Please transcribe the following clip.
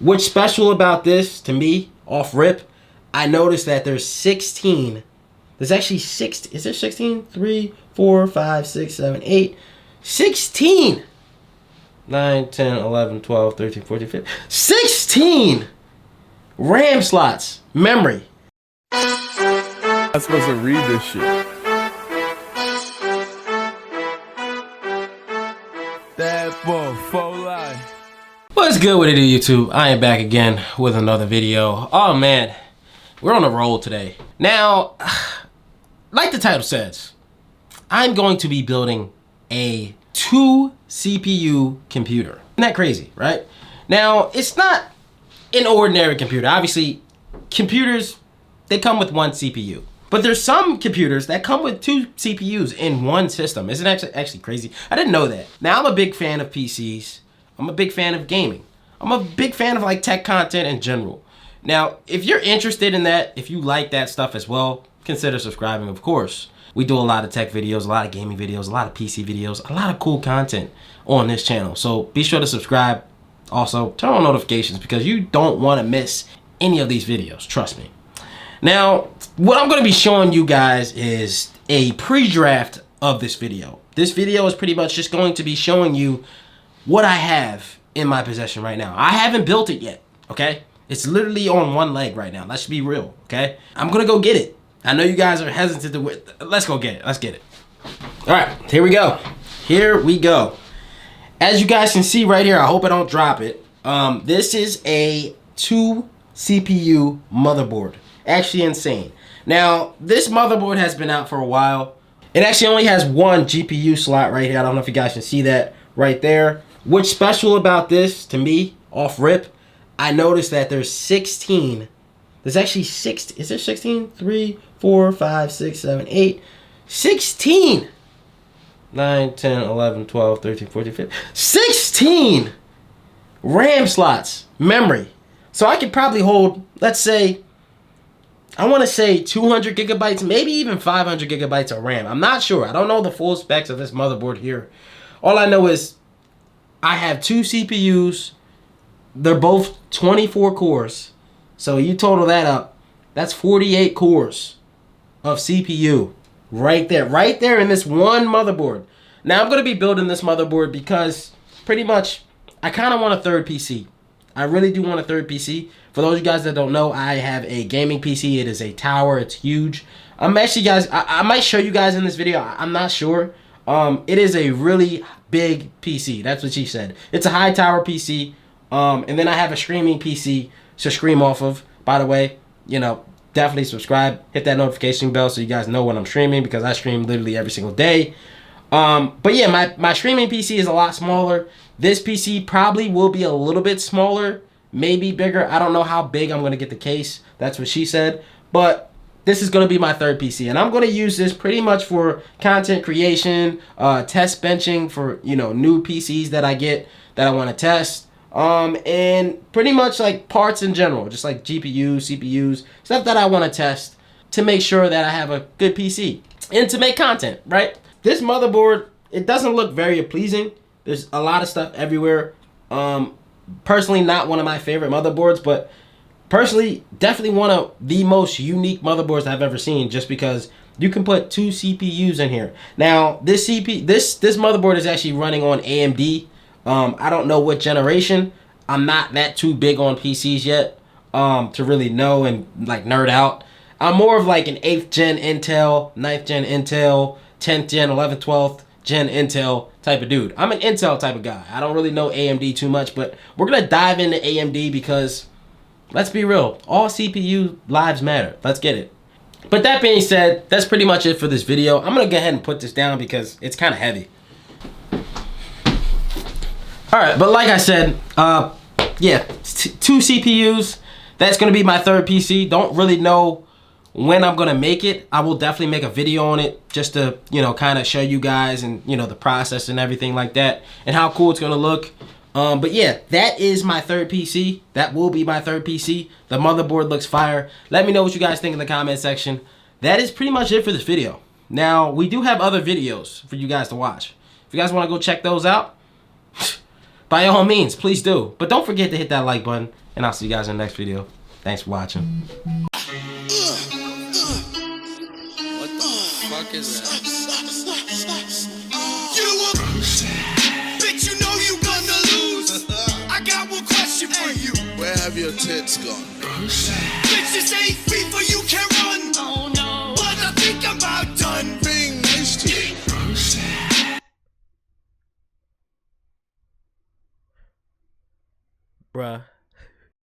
What's special about this to me, off rip, I noticed that there's 16. There's actually 6. Is there 16? 3, 4, 5, 6, 7, 8. 16! 9, 10, 11, 12, 13, 14, 15. 16 RAM slots. Memory. I'm supposed to read this shit. That for life. What's good with it, YouTube? I am back again with another video. Oh man, we're on a roll today. Now, like the title says, I'm going to be building a 2 CPU computer. Isn't that crazy, right? Now, it's not an ordinary computer. Obviously, computers, they come with 1 CPU. But there's some computers that come with 2 CPUs in one system. Isn't that actually crazy? I didn't know that. Now, I'm a big fan of PCs. I'm a big fan of gaming. I'm a big fan of like tech content in general. Now, if you're interested in that, if you like that stuff as well, consider subscribing, of course. We do a lot of tech videos, a lot of gaming videos, a lot of PC videos, a lot of cool content on this channel. So be sure to subscribe. Also, turn on notifications because you don't want to miss any of these videos. Trust me. Now, what I'm going to be showing you guys is a pre-draft of this video. This video is pretty much just going to be showing you what I have in my possession right now. I haven't built it yet, okay? It's literally on one leg right now. Let's be real, okay? I'm going to go get it. I know you guys are hesitant to let's go get it. Let's get it. All right, here we go. Here we go. As you guys can see right here, I hope I don't drop it. This is a 2 CPU motherboard. Actually insane. Now, this motherboard has been out for a while. It actually only has 1 GPU slot right here. I don't know if you guys can see that right there. What's special about this, to me, off rip, I noticed that there's 16. There's actually 6. Is there 16? 3, 4, 5, 6, 7, 8. 16! 9, 10, 11, 12, 13, 14, 15. 16 RAM slots. Memory. So I could probably hold, let's say, I want to say 200 gigabytes, maybe even 500 gigabytes of RAM. I'm not sure. I don't know the full specs of this motherboard here. All I know is I have 2 CPUs. They're both 24 cores. So you total that up. That's 48 cores of CPU right there. Right there in this one motherboard. Now I'm going to be building this motherboard because pretty much I kind of want a third PC. I really do want a third PC. For those of you guys that don't know, I have a gaming PC. It is a tower. It's huge. I'm actually, guys, I might show you guys in this video. I'm not sure. It is a really big PC. That's what she said. It's a high tower PC. And then I have a streaming PC to stream off of. By the way, you know, definitely subscribe. Hit that notification bell so you guys know when I'm streaming because I stream literally every single day. But yeah, my streaming PC is a lot smaller. This PC probably will be a little bit smaller, maybe bigger. I don't know how big I'm going to get the case. That's what she said. But this is going to be my third PC. And I'm going to use this pretty much for content creation, test benching for, you know, new PCs that I get that I want to test. And pretty much like parts in general, just like GPUs, CPUs, stuff that I want to test to make sure that I have a good PC and to make content, right? This motherboard, it doesn't look very pleasing. There's a lot of stuff everywhere. Personally, not one of my favorite motherboards, but personally, definitely one of the most unique motherboards I've ever seen just because you can put 2 CPUs in here. Now, this motherboard is actually running on AMD. I don't know what generation. I'm not that too big on PCs yet to really know and like nerd out. I'm more of like an 8th gen Intel, 9th gen Intel, 10th gen, 11th, 12th gen Intel type of dude. I'm an Intel type of guy. I don't really know AMD too much, but we're going to dive into AMD because, let's be real, all CPU lives matter. Let's get it. But that being said, that's pretty much it for this video. I'm going to go ahead and put this down because it's kind of heavy. Alright, but like I said, yeah, 2 CPUs. That's going to be my third PC. Don't really know when I'm going to make it. I will definitely make a video on it just to, you know, kind of show you guys and, you know, the process and everything like that and how cool it's going to look. But yeah, that is my third PC. That will be my third PC. The motherboard looks fire. Let me know what you guys think in the comment section. That is pretty much it for this video. Now, we do have other videos for you guys to watch. If you guys want to go check those out, by all means, please do. But don't forget to hit that like button. and I'll see you guys in the next video. Thanks for watching. What the fuck is that? Bitch, you know you gonna lose. I got one question for you. Where have your tits gone? Bitch, this ain't FIFA, you can run. Oh no. But I think I'm about done. Being nice to you. Bruh.